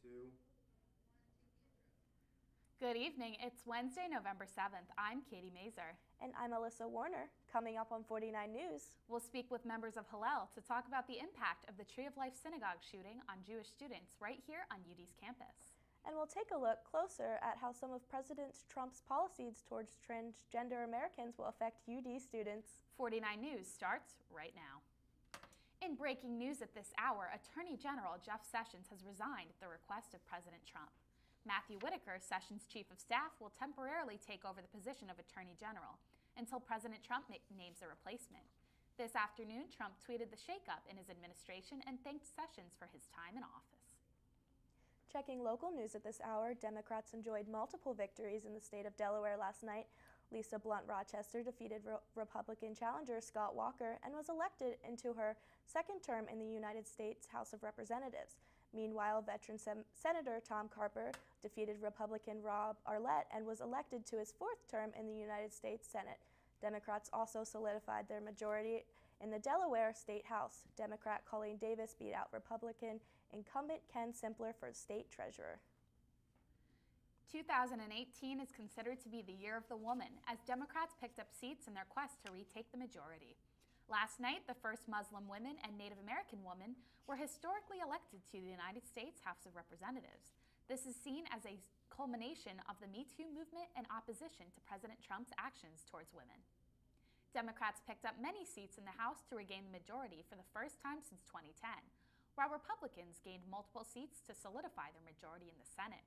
2. Good evening. It's Wednesday, November 7th. I'm Katie Mazer. And I'm Alyssa Warner. Coming up on 49 News, we'll speak with members of Hillel to talk about the impact of the Tree of Life synagogue shooting on Jewish students right here on UD's campus. And we'll take a look closer at how some of President Trump's policies towards transgender Americans will affect UD students. 49 News starts right now. In breaking news at this hour, Attorney General Jeff Sessions has resigned at the request of President Trump. Matthew Whitaker, Sessions' chief of staff, will temporarily take over the position of Attorney General until President Trump names a replacement. This afternoon, Trump tweeted the shakeup in his administration and thanked Sessions for his time in office. Checking local news at this hour, Democrats enjoyed multiple victories in the state of Delaware last night. Lisa Blunt Rochester defeated Republican challenger Scott Walker and was elected into her second term in the United States House of Representatives. Meanwhile, veteran Senator Tom Carper defeated Republican Rob Arlett and was elected to his fourth term in the United States Senate. Democrats also solidified their majority in the Delaware State House. Democrat Colleen Davis beat out Republican incumbent Ken Simpler for state treasurer. 2018 is considered to be the year of the woman, as Democrats picked up seats in their quest to retake the majority. Last night, the first Muslim women and Native American women were historically elected to the United States House of Representatives. This is seen as a culmination of the Me Too movement and opposition to President Trump's actions towards women. Democrats picked up many seats in the House to regain the majority for the first time since 2010, while Republicans gained multiple seats to solidify their majority in the Senate.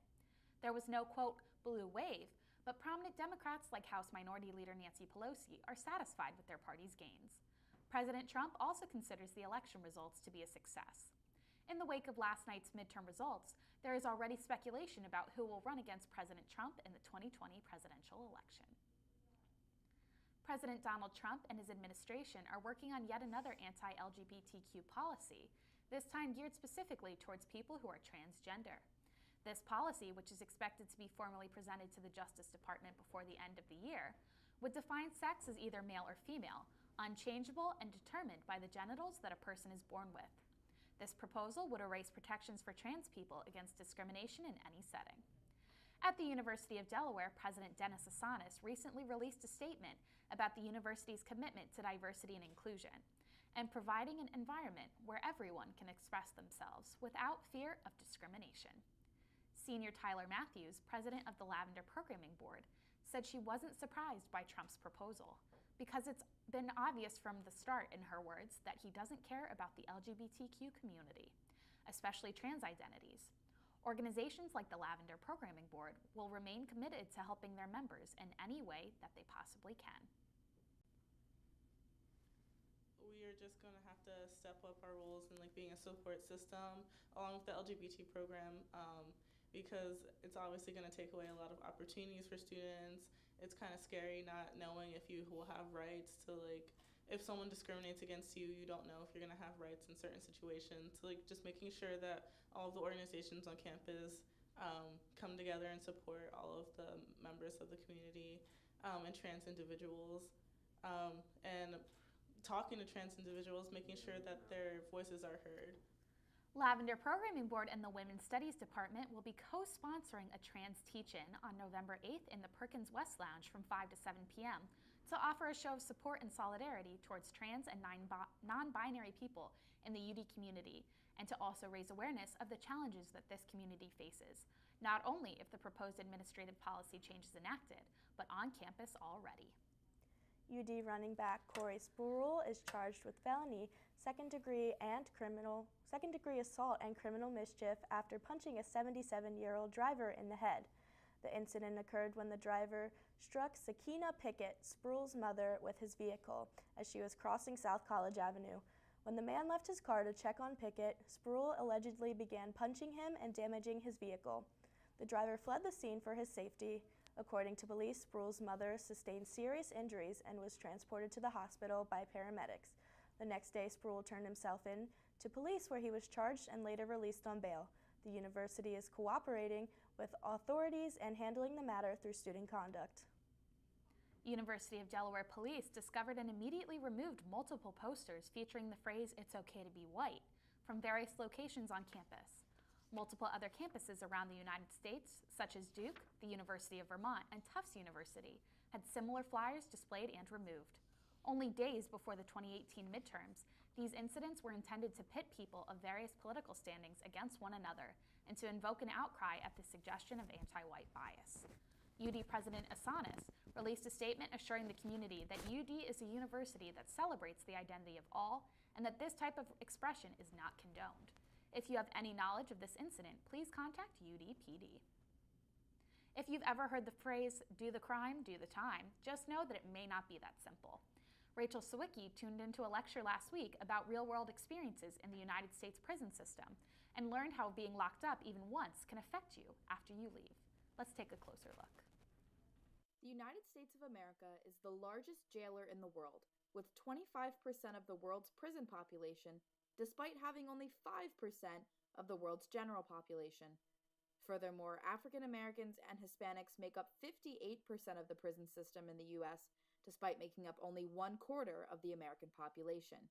There was no, quote, blue wave, but prominent Democrats like House Minority Leader Nancy Pelosi are satisfied with their party's gains. President Trump also considers the election results to be a success. In the wake of last night's midterm results, there is already speculation about who will run against President Trump in the 2020 presidential election. President Donald Trump and his administration are working on yet another anti-LGBTQ policy, this time geared specifically towards people who are transgender. This policy, which is expected to be formally presented to the Justice Department before the end of the year, would define sex as either male or female, unchangeable and determined by the genitals that a person is born with. This proposal would erase protections for trans people against discrimination in any setting. At the University of Delaware, President Dennis Asanis recently released a statement about the university's commitment to diversity and inclusion and providing an environment where everyone can express themselves without fear of discrimination. Senior Tyler Matthews, president of the Lavender Programming Board, said she wasn't surprised by Trump's proposal because it's been obvious from the start, in her words, that he doesn't care about the LGBTQ community, especially trans identities. Organizations like the Lavender Programming Board will remain committed to helping their members in any way that they possibly can. We are just going to have to step up our roles in being a support system along with the LGBT program because it's obviously going to take away a lot of opportunities for students. It's kind of scary not knowing if you will have rights to if someone discriminates against you, you don't know if you're going to have rights in certain situations. So just making sure that all of the organizations on campus come together and support all of the members of the community and trans individuals and talking to trans individuals, making sure that their voices are heard. Lavender Programming Board and the Women's Studies Department will be co-sponsoring a trans teach-in on November 8th in the Perkins West Lounge from 5 to 7 p.m. to offer a show of support and solidarity towards trans and non-binary people in the UD community and to also raise awareness of the challenges that this community faces, not only if the proposed administrative policy change is enacted, but on campus already. UD running back Corey Spruill is charged with felony, second-degree assault and criminal mischief after punching a 77-year-old driver in the head. The incident occurred when the driver struck Sakina Pickett, Spruill's mother, with his vehicle as she was crossing South College Avenue. When the man left his car to check on Pickett, Spruill allegedly began punching him and damaging his vehicle. The driver fled the scene for his safety. According to police, Spruill's mother sustained serious injuries and was transported to the hospital by paramedics. The next day, Spruill turned himself in to police where he was charged and later released on bail. The university is cooperating with authorities and handling the matter through student conduct. University of Delaware police discovered and immediately removed multiple posters featuring the phrase "It's okay to be white" from various locations on campus. Multiple other campuses around the United States, such as Duke, the University of Vermont, and Tufts University, had similar flyers displayed and removed. Only days before the 2018 midterms, these incidents were intended to pit people of various political standings against one another and to invoke an outcry at the suggestion of anti-white bias. UD President Asanis released a statement assuring the community that UD is a university that celebrates the identity of all and that this type of expression is not condoned. If you have any knowledge of this incident, please contact UDPD. If you've ever heard the phrase, do the crime, do the time, just know that it may not be that simple. Rachel Sawicki tuned into a lecture last week about real-world experiences in the United States prison system and learned how being locked up even once can affect you after you leave. Let's take a closer look. The United States of America is the largest jailer in the world, with 25% of the world's prison population, despite having only 5% of the world's general population. Furthermore, African Americans and Hispanics make up 58% of the prison system in the U.S., despite making up only 1/4 of the American population.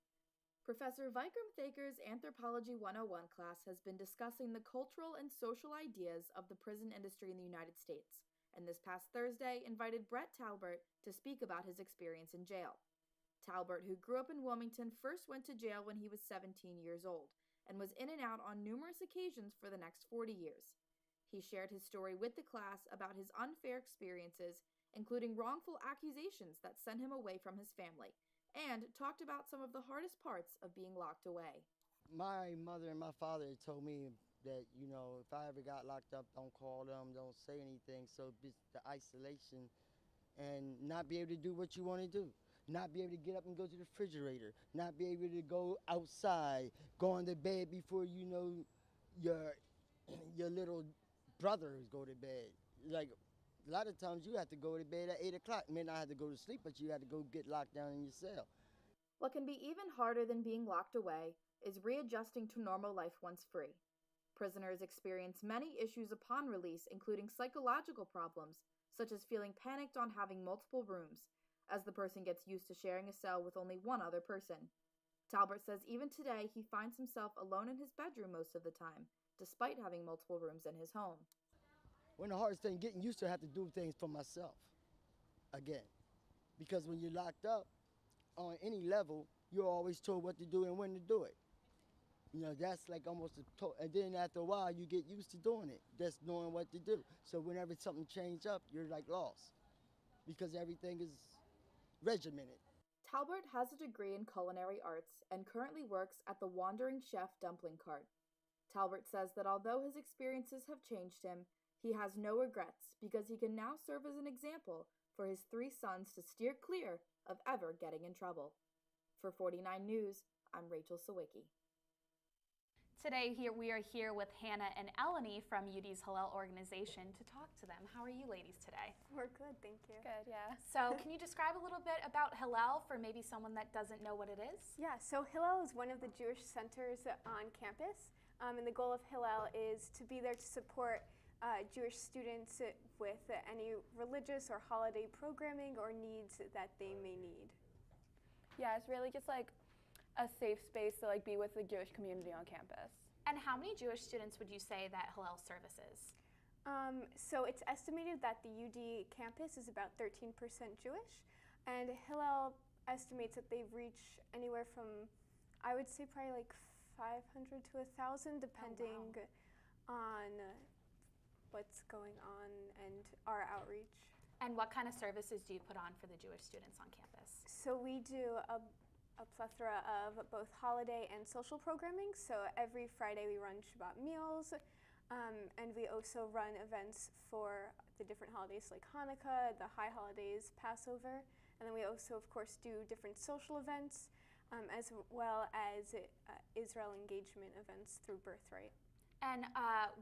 Professor Vikram Thaker's Anthropology 101 class has been discussing the cultural and social ideas of the prison industry in the United States, and this past Thursday invited Brett Talbert to speak about his experience in jail. Talbert, who grew up in Wilmington, first went to jail when he was 17 years old and was in and out on numerous occasions for the next 40 years. He shared his story with the class about his unfair experiences, including wrongful accusations that sent him away from his family, and talked about some of the hardest parts of being locked away. My mother and my father told me that, if I ever got locked up, don't call them, don't say anything. So it's the isolation and not be able to do what you want to do. Not be able to get up and go to the refrigerator, not be able to go outside, go on to bed before your little brothers go to bed. Like, a lot of times you have to go to bed at 8 o'clock. You may not have to go to sleep, but you have to go get locked down in your cell. What can be even harder than being locked away is readjusting to normal life once free. Prisoners experience many issues upon release, including psychological problems, such as feeling panicked on having multiple rooms, as the person gets used to sharing a cell with only one other person. Talbert says even today he finds himself alone in his bedroom most of the time, despite having multiple rooms in his home. One of the hardest things, getting used to have to do things for myself again. Because when you're locked up, on any level, you're always told what to do and when to do it. That's like almost and then after a while, you get used to doing it, just knowing what to do. So whenever something changes up, you're like lost because everything is regimented. Talbert has a degree in culinary arts and currently works at the Wandering Chef dumpling cart. Talbert says that although his experiences have changed him, he has no regrets because he can now serve as an example for his 3 sons to steer clear of ever getting in trouble. For 49 News, I'm Rachel Sawicki. Today we are here with Hannah and Eleni from UD's Hillel organization to talk to them. How are you ladies today? We're good, thank you. Good, yeah. So can you describe a little bit about Hillel for maybe someone that doesn't know what it is? Yeah, so Hillel is one of the Jewish centers on campus, and the goal of Hillel is to be there to support Jewish students with any religious or holiday programming or needs that they may need. Yeah, it's really just like a safe space to be with the Jewish community on campus. And how many Jewish students would you say that Hillel services? So it's estimated that the UD campus is about 13% Jewish, and Hillel estimates that they reach anywhere from, I would say probably 500 to 1,000, depending on what's going on and our outreach. And what kind of services do you put on for the Jewish students on campus? So we do a plethora of both holiday and social programming. So every Friday we run Shabbat meals, and we also run events for the different holidays like Hanukkah, the high holidays, Passover, and then we also, of course, do different social events, as well as Israel engagement events through Birthright. And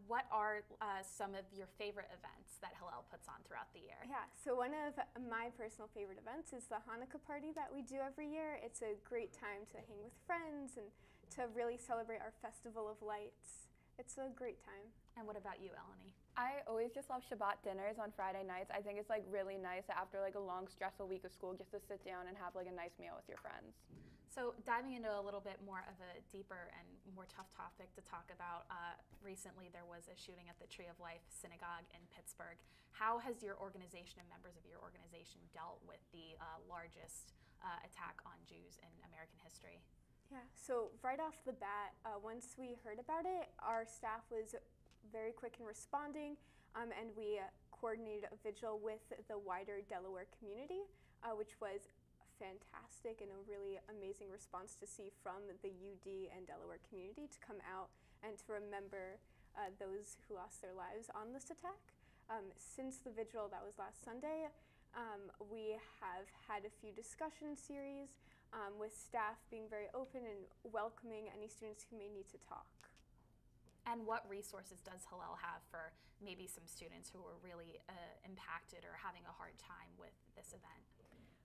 what are some of your favorite events that Hillel puts on throughout the year? Yeah, so one of my personal favorite events is the Hanukkah party that we do every year. It's a great time to hang with friends and to really celebrate our Festival of Lights. it's a great time. And what about you, Eleni? I always just love Shabbat dinners on Friday nights. I think it's like really nice after like a long stressful week of school just to sit down and have like a nice meal with your friends. So diving into a little bit more of a deeper and more tough topic to talk about, recently there was a shooting at the Tree of Life Synagogue in Pittsburgh. How has your organization and members of your organization dealt with the largest attack on Jews in American history? Yeah, so right off the bat, once we heard about it, our staff was very quick in responding, and we coordinated a vigil with the wider Delaware community, which was fantastic and a really amazing response to see from the UD and Delaware community to come out and to remember those who lost their lives on this attack. Since the vigil that was last Sunday, we have had a few discussion series with staff being very open and welcoming any students who may need to talk. And what resources does Hillel have for maybe some students who were really impacted or having a hard time with this event?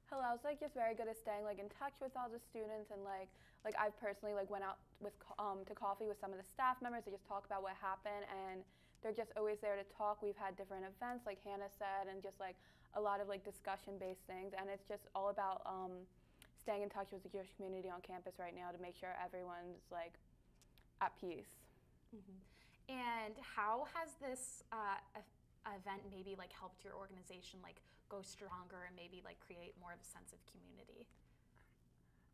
Hillel's like just very good at staying like in touch with all the students, and like I've personally like went out with to coffee with some of the staff members to just talk about what happened, and they're just always there to talk. We've had different events like Hannah said, and just like a lot of like discussion based things, and it's just all about staying in touch with the Jewish community on campus right now to make sure everyone's like at peace. Mm-hmm. And how has this event maybe like helped your organization like go stronger and maybe like create more of a sense of community?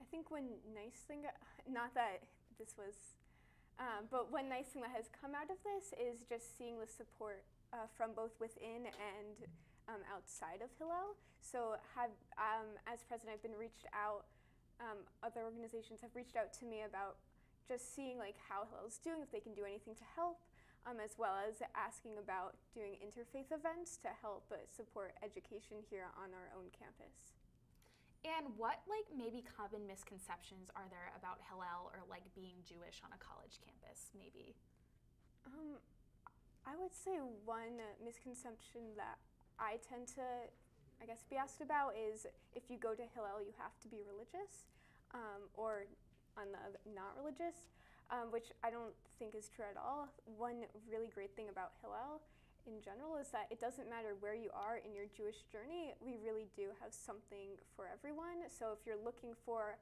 I think one nice thing, not that this was, but one nice thing that has come out of this is just seeing the support from both within and outside of Hillel. So as president, I've been reached out, other organizations have reached out to me about just seeing like how Hillel's doing, if they can do anything to help, as well as asking about doing interfaith events to help support education here on our own campus. And what like maybe common misconceptions are there about Hillel or like being Jewish on a college campus maybe? I would say one misconception that I tend to, I guess, be asked about is if you go to Hillel, you have to be religious, or on the other, not religious, which I don't think is true at all. One really great thing about Hillel in general is that it doesn't matter where you are in your Jewish journey, we really do have something for everyone. So if you're looking for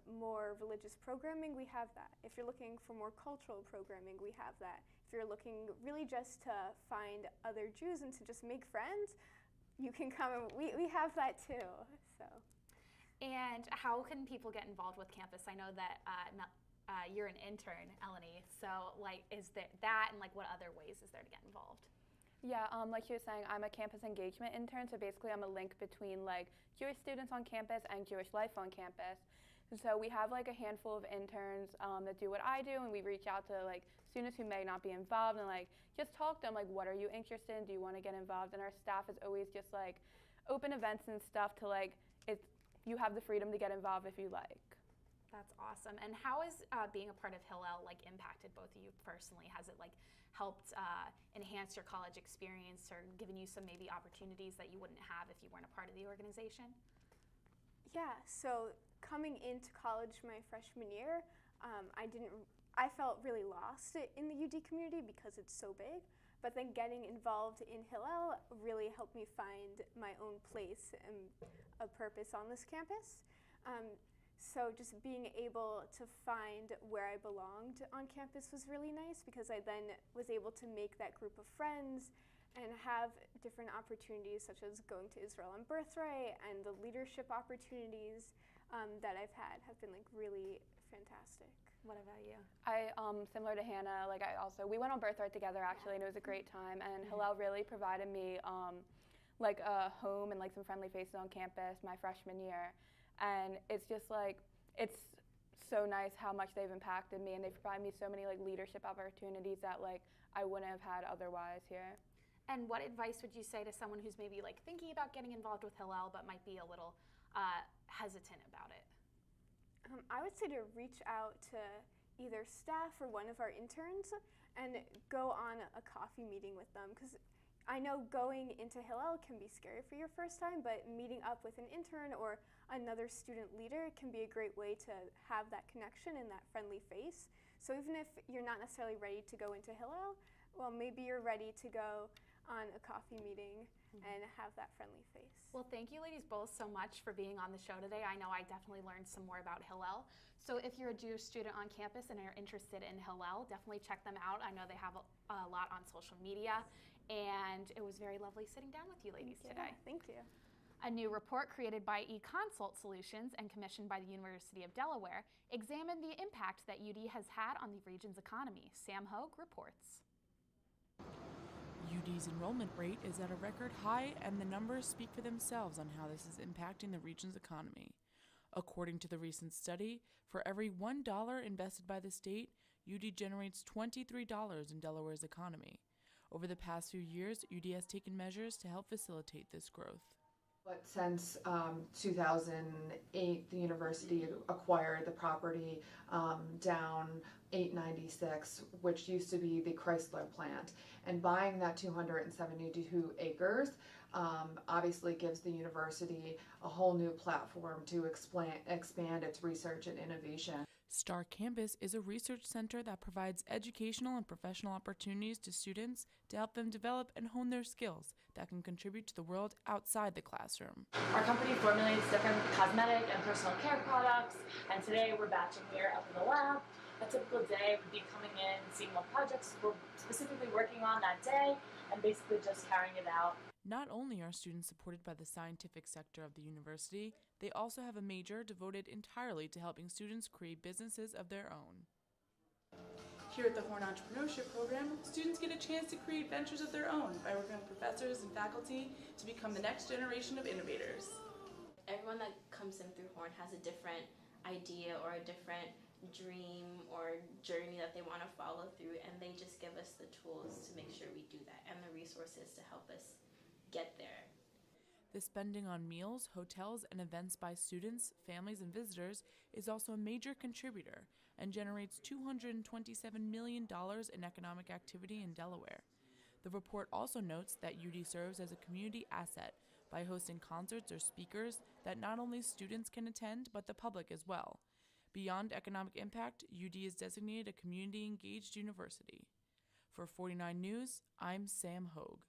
more religious programming, we have that. If you're looking for more cultural programming, we have that. If you're looking really just to find other Jews and to just make friends, you can come and we have that too. So. And how can people get involved with campus? I know that you're an intern, Eleni. So, like, is there that, and like, what other ways is there to get involved? Yeah, like she was saying, I'm a campus engagement intern. So basically, I'm a link between like Jewish students on campus and Jewish life on campus. And so we have like a handful of interns that do what I do, and we reach out to like students who may not be involved and like just talk to them like, what are you interested in? Do you want to get involved? And our staff is always just like open events and stuff to like you have the freedom to get involved if you like. That's awesome. And how is being a part of Hillel like impacted both of you personally? Has it like helped enhance your college experience or given you some maybe opportunities that you wouldn't have if you weren't a part of the organization? Yeah, so coming into college my freshman year, I felt really lost in the UD community because it's so big. But then getting involved in Hillel really helped me find my own place and a purpose on this campus. So just being able to find where I belonged on campus was really nice because I then was able to make that group of friends and have different opportunities such as going to Israel on birthright, and the leadership opportunities that I've had have been like really fantastic. What about you? I, similar to Hannah, like we went on birthright together actually, and it was a great time, and Hillel really provided me like a home and like some friendly faces on campus my freshman year. And it's just like, it's so nice how much they've impacted me, and they've provided me so many like leadership opportunities that like I wouldn't have had otherwise here. And what advice would you say to someone who's maybe like thinking about getting involved with Hillel but might be a little hesitant about it? I would say to reach out to either staff or one of our interns and go on a coffee meeting with them, because I know going into Hillel can be scary for your first time, but meeting up with an intern or another student leader can be a great way to have that connection and that friendly face. So even if you're not necessarily ready to go into Hillel, well, maybe you're ready to go on a coffee meeting and have that friendly face. Well, thank you ladies both so much for being on the show today. I know I definitely learned some more about Hillel. So if you're a Jewish student on campus and are interested in Hillel, definitely check them out. I know they have a lot on social media, and it was very lovely sitting down with you ladies today. Thank you. A new report created by eConsult Solutions and commissioned by the University of Delaware examined the impact that UD has had on the region's economy. Sam Hogue reports. UD's enrollment rate is at a record high, and the numbers speak for themselves on how this is impacting the region's economy. According to the recent study, for every $1 invested by the state, UD generates $23 in Delaware's economy. Over the past few years, UD has taken measures to help facilitate this growth. But since 2008, the university acquired the property down 896, which used to be the Chrysler plant. And buying that 272 acres obviously gives the university a whole new platform to expand its research and innovation. Star Campus is a research center that provides educational and professional opportunities to students to help them develop and hone their skills that can contribute to the world outside the classroom. Our company formulates different cosmetic and personal care products, and today we're batching here up in the lab. A typical day would be coming in, seeing what projects we're specifically working on that day, and basically just carrying it out. Not only are students supported by the scientific sector of the university, they also have a major devoted entirely to helping students create businesses of their own. Here at the Horn Entrepreneurship Program, students get a chance to create ventures of their own by working with professors and faculty to become the next generation of innovators. Everyone that comes in through Horn has a different idea or a different dream or journey that they want to follow through, and they just give us the tools to make sure we do that and the resources to help us get there. The spending on meals, hotels, and events by students, families, and visitors is also a major contributor and generates $227 million in economic activity in Delaware. The report also notes that UD serves as a community asset by hosting concerts or speakers that not only students can attend, but the public as well. Beyond economic impact, UD is designated a community-engaged university. For 49 News, I'm Sam Hogue.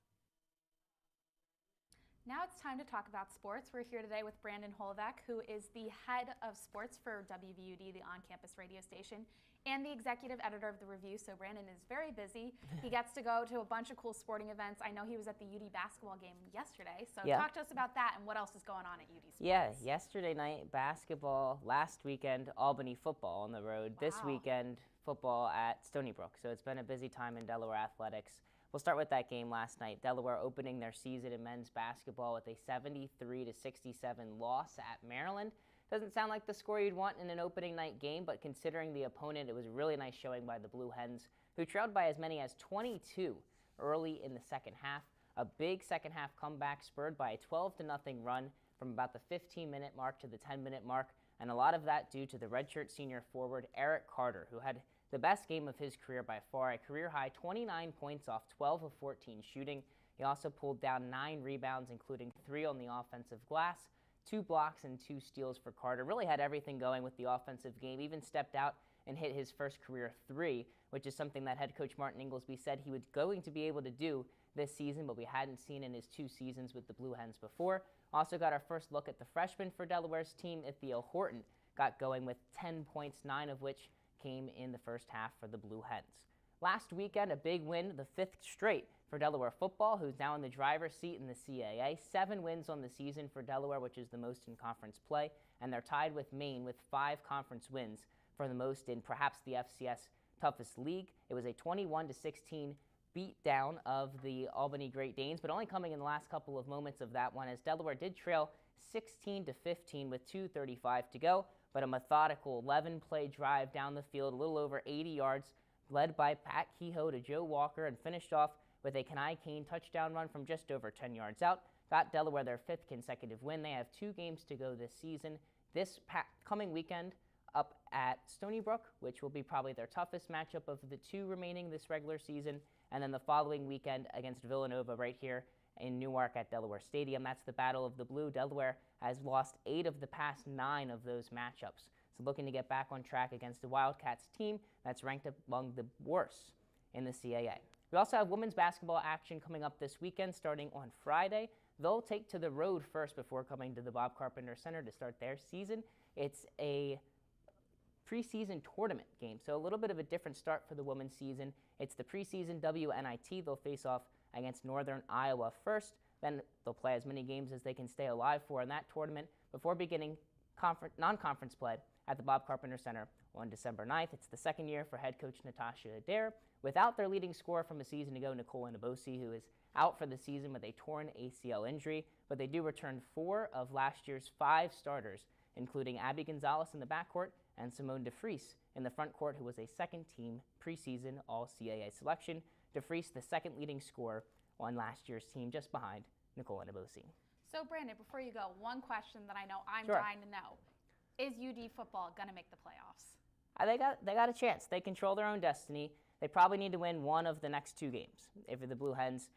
Now it's time to talk about sports. We're here today with Brandon Holvek, who is the head of sports for WVUD, the on-campus radio station, and the executive editor of the Review. So Brandon is very busy. He gets to go to a bunch of cool sporting events. I know he was at the UD basketball game yesterday. So talk to us about that and what else is going on at UD sports. Yeah, yesterday night basketball, last weekend Albany football on the road, This weekend football at Stony Brook. So it's been a busy time in Delaware athletics. We'll start with that game last night. Delaware opening their season in men's basketball with a 73-67 loss at Maryland. Doesn't sound like the score you'd want in an opening night game, but considering the opponent, it was a really nice showing by the Blue Hens, who trailed by as many as 22 early in the second half. A big second half comeback spurred by a 12-0 run from about the 15-minute mark to the 10-minute mark, and a lot of that due to the redshirt senior forward Eric Carter, who had the best game of his career by far, a career-high 29 points off 12 of 14 shooting. He also pulled down 9 rebounds, including 3 on the offensive glass, 2 blocks and 2 steals for Carter. Really had everything going with the offensive game, even stepped out and hit his first career 3, which is something that head coach Martin Inglesby said he was going to be able to do this season, but we hadn't seen in his 2 seasons with the Blue Hens before. Also got our first look at the freshman for Delaware's team, Ithiel Horton, got going with 10 points, 9 of which came in the first half for the Blue Hens. Last weekend, a big win, the 5th straight for Delaware football, who's now in the driver's seat in the CAA. 7 wins on the season for Delaware, which is the most in conference play, and they're tied with Maine with 5 conference wins for the most in perhaps the FCS toughest league. It was a 21-16 beat down of the Albany Great Danes, but only coming in the last couple of moments of that one, as Delaware did trail 16-15 with 2:35 to go. But a methodical 11-play drive down the field, a little over 80 yards, led by Pat Kehoe to Joe Walker, and finished off with a Kenai Kane touchdown run from just over 10 yards out. Got Delaware their 5th consecutive win. They have 2 games to go this season. This coming weekend up at Stony Brook, which will be probably their toughest matchup of the 2 remaining this regular season, and then the following weekend against Villanova right here in Newark at Delaware Stadium. That's the Battle of the Blue. Delaware has lost 8 of the past 9 of those matchups. So looking to get back on track against the Wildcats team that's ranked among the worst in the CAA. We also have women's basketball action coming up this weekend starting on Friday. They'll take to the road first before coming to the Bob Carpenter Center to start their season. It's a preseason tournament game, so a little bit of a different start for the women's season. It's the preseason WNIT. They'll face off against Northern Iowa first. Then they'll play as many games as they can stay alive for in that tournament before beginning non-conference play at the Bob Carpenter Center on December 9th. It's the second year for head coach Natasha Adair without their leading scorer from a season ago, Nicole Inabosi, who is out for the season with a torn ACL injury, but they do return 4 of last year's 5 starters, including Abby Gonzalez in the backcourt and Simone DeFries in the front court, who was a second-team preseason All-CAA selection. DeFries, the second leading scorer on last year's team, just behind Nicole Inabosi. So, Brandon, before you go, one question that I know I'm Sure. dying to know. Is UD football going to make the playoffs? They got a chance. They control their own destiny. They probably need to win one of the next 2 games. If the Blue Hens,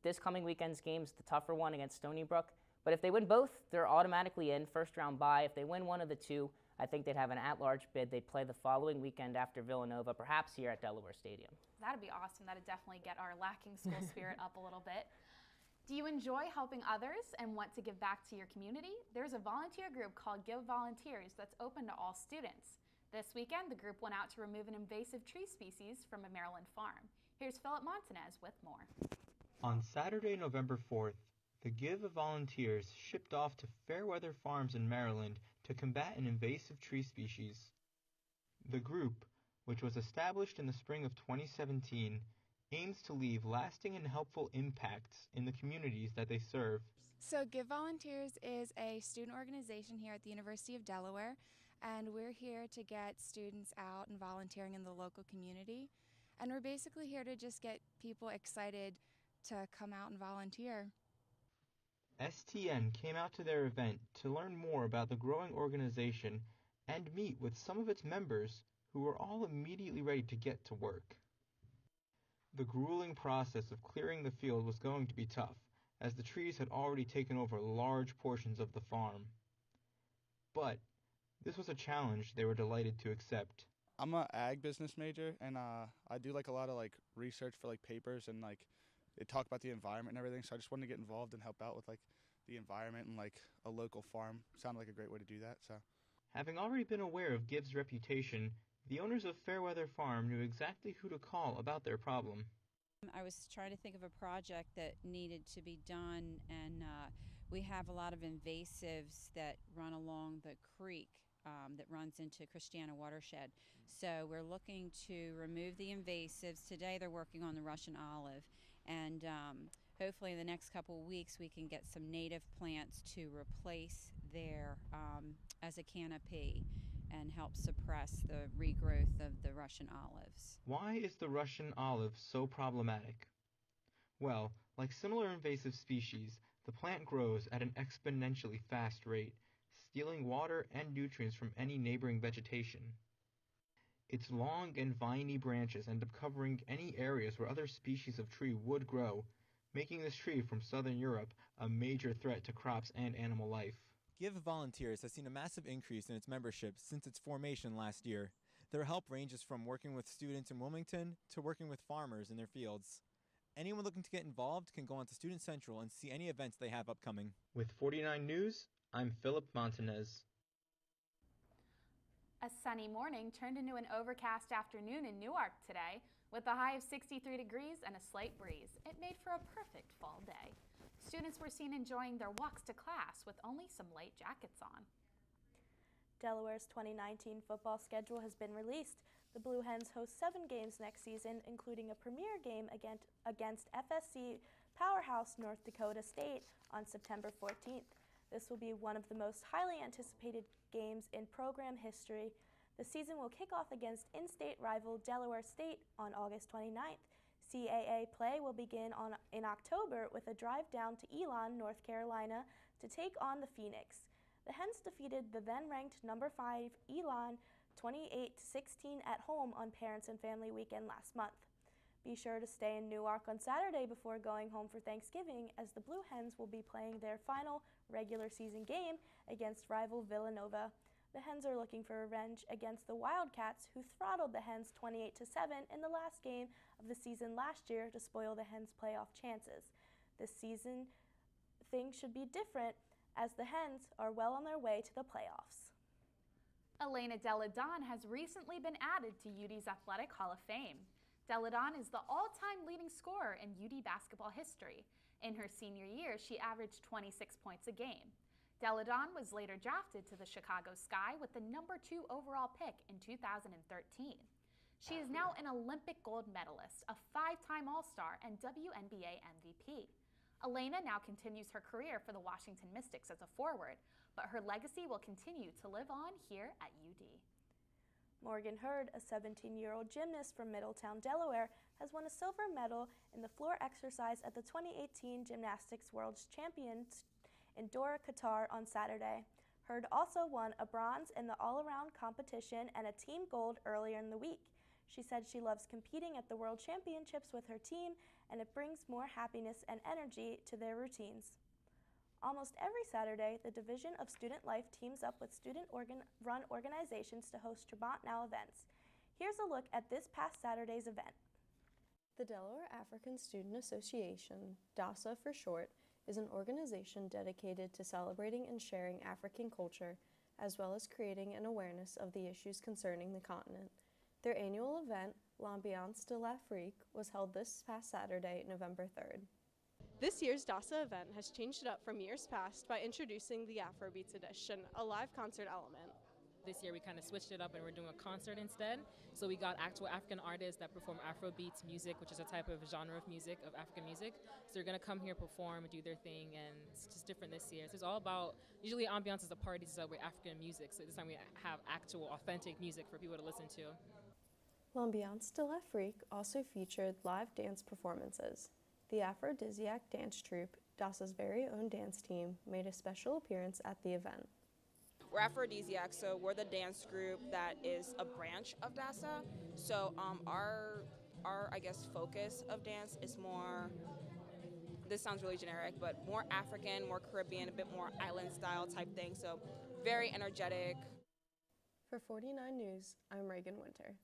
this coming weekend's game's the tougher one against Stony Brook. But if they win both, they're automatically in, first-round bye. If they win one of the 2, I think they'd have an at-large bid. They'd play the following weekend after Villanova, perhaps here at Delaware Stadium. That'd be awesome. That'd definitely get our lacking school spirit up a little bit. Do you enjoy helping others and want to give back to your community? There's a volunteer group called Give Volunteers that's open to all students. This weekend, the group went out to remove an invasive tree species from a Maryland farm. Here's Philip Montanez with more. On Saturday, November 4th, the Give Volunteers shipped off to Fairweather Farms in Maryland to combat an invasive tree species. The group, which was established in the spring of 2017, aims to leave lasting and helpful impacts in the communities that they serve. So Give Volunteers is a student organization here at the University of Delaware, and we're here to get students out and volunteering in the local community. And we're basically here to just get people excited to come out and volunteer. STN came out to their event to learn more about the growing organization and meet with some of its members who were all immediately ready to get to work. The grueling process of clearing the field was going to be tough, as the trees had already taken over large portions of the farm. But this was a challenge they were delighted to accept. I'm a ag business major, and I do a lot of research for papers, and they talk about the environment and everything. So I just wanted to get involved and help out with the environment and a local farm. Sounded like a great way to do that. So, having already been aware of Give's reputation, the owners of Fairweather Farm knew exactly who to call about their problem. I was trying to think of a project that needed to be done, and we have a lot of invasives that run along the creek that runs into Christiana Watershed. So we're looking to remove the invasives. Today they're working on the Russian olive, and hopefully in the next couple of weeks we can get some native plants to replace there as a canopy and help suppress the regrowth of the Russian olives. Why is the Russian olive so problematic? Well, like similar invasive species, the plant grows at an exponentially fast rate, stealing water and nutrients from any neighboring vegetation. Its long and viney branches end up covering any areas where other species of tree would grow, making this tree from southern Europe a major threat to crops and animal life. Give Volunteers has seen a massive increase in its membership since its formation last year. Their help ranges from working with students in Wilmington to working with farmers in their fields. Anyone looking to get involved can go on to Student Central and see any events they have upcoming. With 49 News, I'm Philip Montanez. A sunny morning turned into an overcast afternoon in Newark today, with a high of 63 degrees and a slight breeze. It made for a perfect fall day. Students were seen enjoying their walks to class with only some light jackets on. Delaware's 2019 football schedule has been released. The Blue Hens host 7 games next season, including a premier game against FSC powerhouse North Dakota State on September 14th. This will be one of the most highly anticipated games in program history. The season will kick off against in-state rival Delaware State on August 29th. CAA play will begin in October with a drive down to Elon, North Carolina, to take on the Phoenix. The Hens defeated the then-ranked number 5 Elon 28-16 at home on Parents and Family Weekend last month. Be sure to stay in Newark on Saturday before going home for Thanksgiving, as the Blue Hens will be playing their final regular season game against rival Villanova. The Hens are looking for revenge against the Wildcats, who throttled the Hens 28-7 in the last game of the season last year to spoil the Hens' playoff chances. This season, things should be different, as the Hens are well on their way to the playoffs. Elena Delle Donne has recently been added to UD's Athletic Hall of Fame. Delle Donne is the all-time leading scorer in UD basketball history. In her senior year, she averaged 26 points a game. Delle Donne was later drafted to the Chicago Sky with the number 2 overall pick in 2013. She is now an Olympic gold medalist, a 5-time All-Star, and WNBA MVP. Elena now continues her career for the Washington Mystics as a forward, but her legacy will continue to live on here at UD. Morgan Hurd, a 17-year-old gymnast from Middletown, Delaware, has won a silver medal in the floor exercise at the 2018 Gymnastics World Championships in Doha, Qatar on Saturday. Hurd also won a bronze in the all-around competition and a team gold earlier in the week. She said she loves competing at the World Championships with her team, and it brings more happiness and energy to their routines. Almost every Saturday, the Division of Student Life teams up with student-run organizations to host Trabant Now events. Here's a look at this past Saturday's event. The Delaware African Student Association, DASA for short, is an organization dedicated to celebrating and sharing African culture, as well as creating an awareness of the issues concerning the continent. Their annual event, L'Ambiance de l'Afrique, was held this past Saturday, November 3rd. This year's DASA event has changed it up from years past by introducing the Afrobeats edition, a live concert element. This year we kind of switched it up and we're doing a concert instead. So we got actual African artists that perform Afrobeats music, which is a type of genre of music, of African music. So they're going to come here, perform, do their thing, and it's just different this year. So it's all about, usually Ambiance is a party to celebrate African music. So this time we have actual, authentic music for people to listen to. L'Ambiance de l'Afrique also featured live dance performances. The Aphrodisiac dance troupe, DASA's very own dance team, made a special appearance at the event. We're Aphrodisiac, so we're the dance group that is a branch of DASA. So our I guess, focus of dance is more, this sounds really generic, but more African, more Caribbean, a bit more island style type thing. So very energetic. For 49 News, I'm Reagan Winter.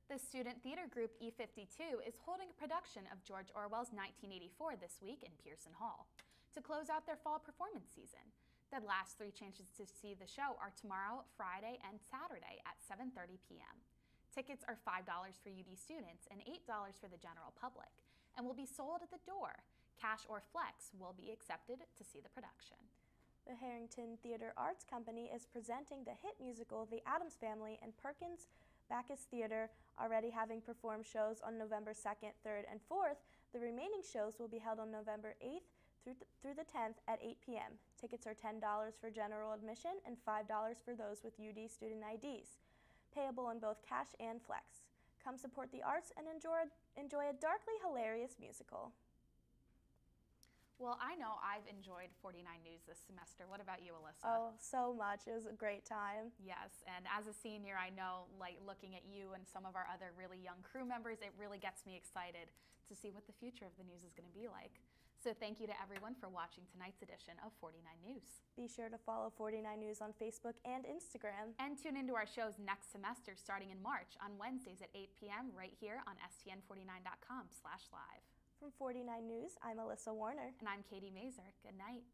The student theater group E52 is holding a production of George Orwell's 1984 this week in Pearson Hall to close out their fall performance season. The last 3 chances to see the show are tomorrow, Friday, and Saturday at 7:30 p.m. Tickets are $5 for UD students and $8 for the general public and will be sold at the door. Cash or flex will be accepted to see the production. The Harrington Theater Arts Company is presenting the hit musical The Addams Family in Perkins Bacchus Theater, already having performed shows on November 2nd, 3rd, and 4th. The remaining shows will be held on November 8th through the 10th at 8 p.m. Tickets are $10 for general admission and $5 for those with UD student IDs, payable in both cash and flex. Come support the arts and enjoy a darkly hilarious musical. Well, I know I've enjoyed 49 News this semester. What about you, Alyssa? Oh, so much. It was a great time. Yes, and as a senior, I know, like, looking at you and some of our other really young crew members, it really gets me excited to see what the future of the news is going to be like. So thank you to everyone for watching tonight's edition of 49 News. Be sure to follow 49 News on Facebook and Instagram. And tune into our shows next semester starting in March on Wednesdays at 8 p.m. right here on stn49.com/live. From 49 News, I'm Alyssa Warner. And I'm Katie Mazer. Good night.